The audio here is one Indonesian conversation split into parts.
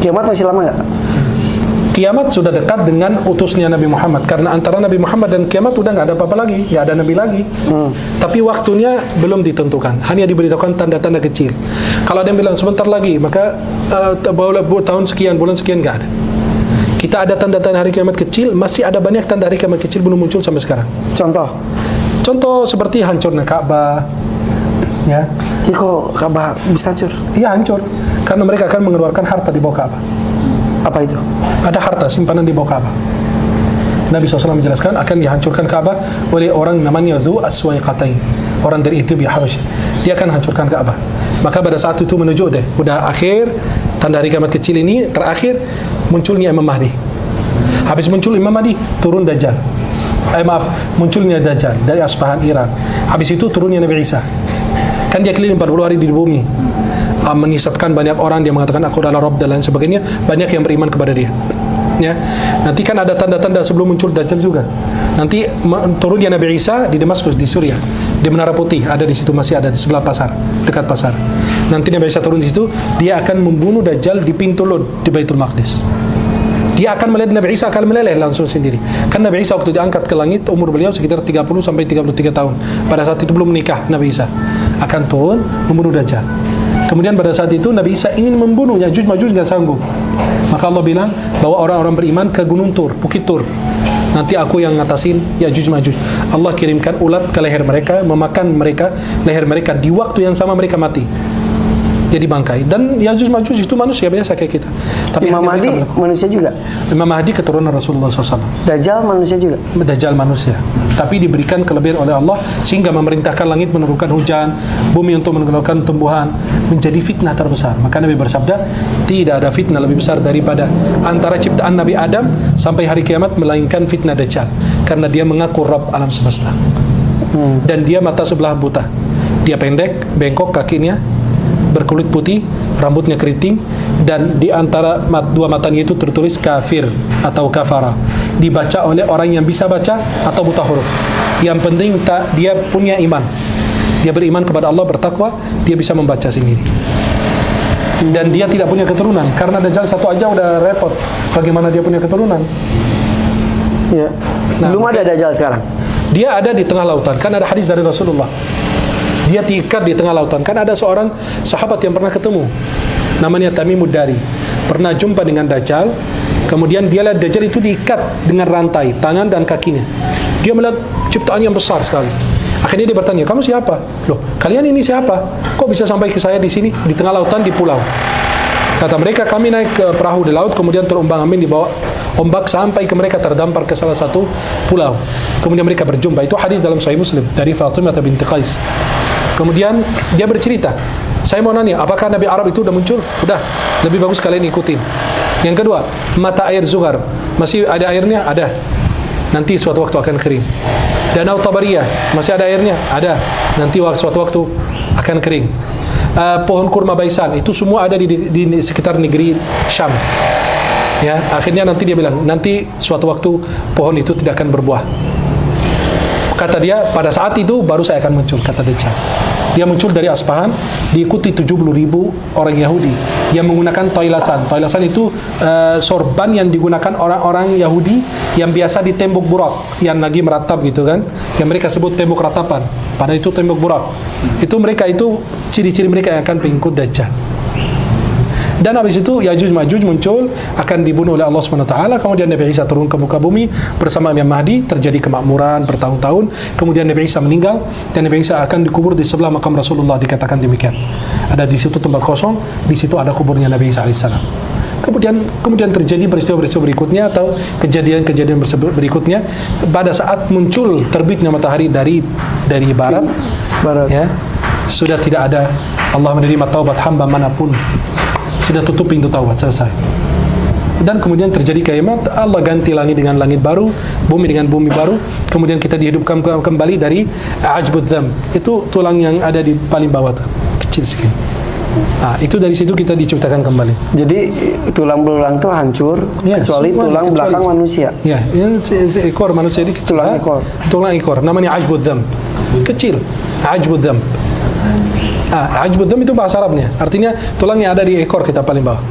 Kiamat masih lama nggak? Kiamat sudah dekat dengan utusnya Nabi Muhammad, karena antara Nabi Muhammad dan kiamat udah nggak ada apa-apa lagi, nggak ada Nabi lagi. Tapi waktunya belum ditentukan, hanya diberitahukan tanda-tanda kecil. Kalau ada yang bilang sebentar lagi, maka tahun sekian, bulan sekian, nggak ada. Kita ada tanda-tanda hari kiamat kecil, masih ada banyak tanda hari kiamat kecil belum muncul sampai sekarang. Contoh seperti hancurnya Ka'bah, ya. Kok Ka'bah bisa hancur? Iya, hancur karena mereka akan mengeluarkan harta di bawah Ka'bah. Apa itu? Ada harta simpanan di bawah Ka'bah. Nabi SAW menjelaskan akan dihancurkan Ka'bah oleh orang namanya Dzu As-Suwaiqatain, orang dari Ethiopia Habasyah. Dia akan hancurkan Ka'bah. Maka pada saat itu menuju udah akhir tanda hari kiamat kecil ini, terakhir munculnya Imam Mahdi. Habis muncul Imam Mahdi, turun Dajjal. Munculnya Dajjal dari Asfahan, Iran. Habis itu turunnya Nabi Isa. Kan dia keliling 40 hari di bumi, menyesatkan banyak orang. Dia mengatakan aku adalah Rabb dan lain sebagainya. Banyak yang beriman kepada dia, ya. Nanti kan ada tanda-tanda sebelum muncul Dajjal juga. Nanti turunnya Nabi Isa di Damaskus, di Suriah, di Menara Putih, ada di situ, masih ada di sebelah pasar, dekat pasar. Nanti Nabi Isa turun di situ, dia akan membunuh Dajjal di pintu Lud di Baitul Maqdis. Dia akan melihat Nabi Isa akan meleleh langsung sendiri. Kan Nabi Isa waktu diangkat ke langit, umur beliau sekitar 30 sampai 33 tahun. Pada saat itu belum menikah Nabi Isa. Akan turun membunuh Dajjal. Kemudian pada saat itu Nabi Isa ingin membunuh Ya'juj Ma'juj, nggak sanggup. Maka Allah bilang bahwa orang-orang beriman ke Gunung Tur, Bukit Tur. Nanti aku yang ngatasin Ya'juj Ma'juj. Allah kirimkan ulat ke leher mereka, memakan mereka, leher mereka, di waktu yang sama mereka mati, jadi bangkai. Dan Ya'juj Ma'juj itu manusia biasa kayak kita. Tapi Imam Mahdi manusia juga? Imam Mahdi keturunan Rasulullah SAW. Dajjal manusia juga? Dajjal manusia, tapi diberikan kelebihan oleh Allah sehingga memerintahkan langit menurunkan hujan, bumi untuk mengeluarkan tumbuhan, menjadi fitnah terbesar. Maka Nabi bersabda, tidak ada fitnah lebih besar daripada antara ciptaan Nabi Adam sampai hari kiamat melainkan fitnah Dajjal, karena dia mengaku Rabb alam semesta. Dan dia mata sebelah buta, dia pendek, bengkok kakinya, berkulit putih, rambutnya keriting, dan di antara dua matanya itu tertulis kafir atau kafara. Dibaca oleh orang yang bisa baca atau buta huruf. Yang penting dia punya iman. Dia beriman kepada Allah, bertakwa, dia bisa membaca sendiri. Dan dia tidak punya keturunan, karena Dajjal satu aja udah repot. Bagaimana dia punya keturunan? Ya. Belum ada Dajjal sekarang. Dia ada di tengah lautan. Kan ada hadis dari Rasulullah, dia diikat di tengah lautan. Kan ada seorang sahabat yang pernah ketemu, namanya Tamimud Dari, pernah jumpa dengan Dajjal. Kemudian dia lihat Dajjal itu diikat dengan rantai tangan dan kakinya. Dia melihat ciptaan yang besar sekali. Akhirnya dia bertanya, kamu siapa? Loh, kalian ini siapa? Kok bisa sampai ke saya di sini, di tengah lautan, di pulau? Kata mereka, kami naik ke perahu di laut, kemudian terombang-ambing di bawah ombak sampai ke mereka terdampar ke salah satu pulau. Kemudian mereka berjumpa. Itu hadis dalam Sahih Muslim dari Fatimah binti Qais. Kemudian dia bercerita, saya mau nanya, apakah Nabi Arab itu udah muncul? Udah, lebih bagus kalian ikutin. Yang kedua, mata air Zuhar, masih ada airnya? Ada. Nanti suatu waktu akan kering. Danau Tabariyah, masih ada airnya? Ada. Nanti suatu waktu akan kering. Pohon kurma Baisan, itu semua ada di sekitar negeri Syam. Ya, akhirnya nanti dia bilang, nanti suatu waktu pohon itu tidak akan berbuah. Kata dia, pada saat itu baru saya akan muncul, kata Dajjal. Dia muncul dari Asfahan, diikuti 70.000 orang Yahudi yang menggunakan toilasan. Toilasan itu sorban yang digunakan orang-orang Yahudi yang biasa di tembok burak, yang lagi meratap gitu kan, yang mereka sebut tembok ratapan. Padahal itu tembok burak. Itu mereka, itu ciri-ciri mereka yang akan pengikut Dajjal. Dan habis itu Ya'juj Ma'juj muncul, akan dibunuh oleh Allah SWT. Kemudian Nabi Isa turun ke muka bumi bersama Imam Mahdi, terjadi kemakmuran bertahun-tahun. Kemudian Nabi Isa meninggal dan Nabi Isa akan dikubur di sebelah makam Rasulullah, dikatakan demikian. Ada di situ tempat kosong, di situ ada kuburnya Nabi Isa alaihissalam. Kemudian terjadi peristiwa-peristiwa berikutnya atau kejadian-kejadian berikutnya pada saat muncul terbitnya matahari dari barat. Ya, sudah tidak ada, Allah menerima taubat hamba manapun, sudah tutup pintu taubat, selesai. Dan kemudian terjadi kiamat, Allah ganti langit dengan langit baru, bumi dengan bumi baru. Kemudian kita dihidupkan kembali dari ajbud dzam. Itu tulang yang ada di paling bawah tuh, kecil sekali. Itu dari situ kita diciptakan kembali. Jadi tulang belulang itu hancur, ya, kecuali tulang belakang manusia. Ya, ekor manusia ini tulang ekor. Tulang ekor, namanya ajbud dzam. Kecil, ajbud dzam. Ajbud dzam itu bahasa Arabnya, artinya tulang yang ada di ekor kita paling bawah.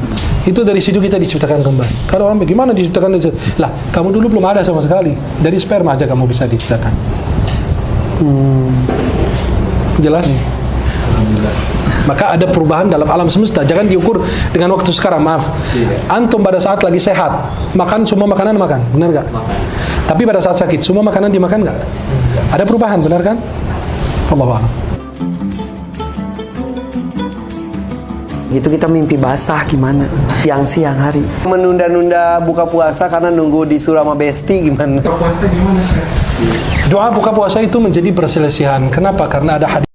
Itu dari situ kita diciptakan kembali. Kalau orang bagaimana diciptakan dari situ? Lah, kamu dulu belum ada sama sekali. Dari sperma aja kamu bisa diciptakan. Jelas? Maka ada perubahan dalam alam semesta. Jangan diukur dengan waktu sekarang. Maaf. Antum pada saat lagi sehat, makan semua makanan makan, benar gak? Tapi pada saat sakit, semua makanan dimakan gak? Ada perubahan, benar kan? Allahu a'lam. Itu kita mimpi basah gimana? Siang hari. Menunda-nunda buka puasa karena nunggu disuruh sama Besti gimana? Buka puasa gimana? Doa buka puasa itu menjadi perselisihan. Kenapa? Karena ada hadis